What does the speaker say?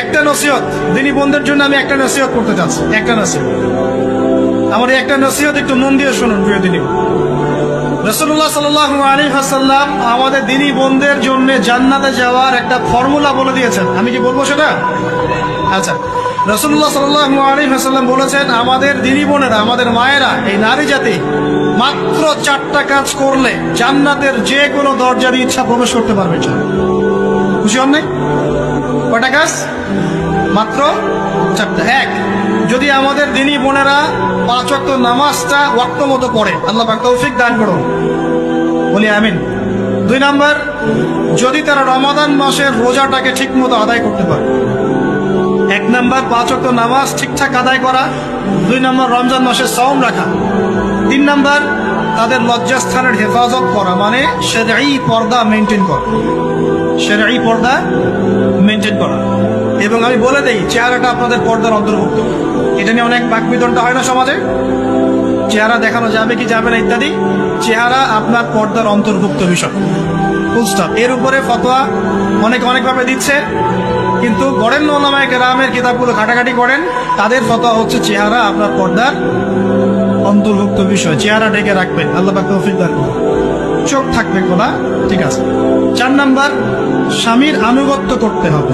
একটা নসিহত দিনী বোনদের জন্য আমি একটা নসিহত করতে চাচ্ছি, একটা নসিহত। আমার এই একটা নসিহত একটু মন দিয়ে শুনুন প্রিয় দিনী। রাসূলুল্লাহ সাল্লাল্লাহু আলাইহি ওয়াসাল্লাম আমাদের দিনী বোনদের জন্য জান্নাতে যাওয়ার একটা ফর্মুলা বলে দিয়েছেন। আমি কি বলবো সেটা? আচ্ছা, রাসূলুল্লাহ সাল্লাল্লাহু আলাইহি ওয়াসাল্লাম বলেছেন আমাদের দিনী বোনেরা, আমাদের মায়েরা, এই নারী জাতি মাত্র 4টা কাজ করলে জান্নাতের যে কোনো দরজা দিয়ে ইচ্ছা প্রবেশ করতে পারবে। খুশি হন নাই? কয়টা কাজ? মাত্র 4টা। এক, যদি আমাদের দিনী বোনেরা 5 ওয়াক্ত নামাজটা ওয়াক্ত মতো পড়ে, আল্লাহ পাক তৌফিক দান করুন, বলি আমিন। 2 নাম্বার, যদি তারা রমাদান মাসের রোজাটাকে ঠিক মতো আদায় করতে পারে। 1 নাম্বার 5 ওয়াক্ত নামাজ ঠিকঠাক আদায় করা। 2 নাম্বার রমজান মাসে সাওম রাখা। 3 নাম্বার তাদের লজ্জাস্থানের হেফাজত করা, মানে শরঈ পর্দা মেনটেন করা, শরঈ পর্দা মেনটেন করা। এবং আমি বলে দেই, চেহারাটা আপনাদের পর্দার অন্তর্ভুক্ত। এটা নিয়ে অনেক বাকবিতণ্ডা হয় না সমাজে, চেহারা দেখানো যাবে কি যাবে না ইত্যাদি। চেহারা আপনার পর্দার অন্তর্ভুক্ত বিষয়, ফুল স্টপ। এর উপরে ফতোয়া অনেকভাবে দিচ্ছে, কিন্তু বরেণ্য উলামায়ে কেরামের কিতাবগুলো ঘাটাঘাটি করেন, তাদের ফতোয়া হচ্ছে চেহারা আপনার পর্দার অন্তর্ভুক্ত বিষয়। চেহারা ঢেকে রাখবেন, আল্লাহ পাক তৌফিক দান করুন। চোখ থাকবে খোলা, ঠিক আছে। 4 নাম্বার, স্বামীর আনুগত্য করতে হবে।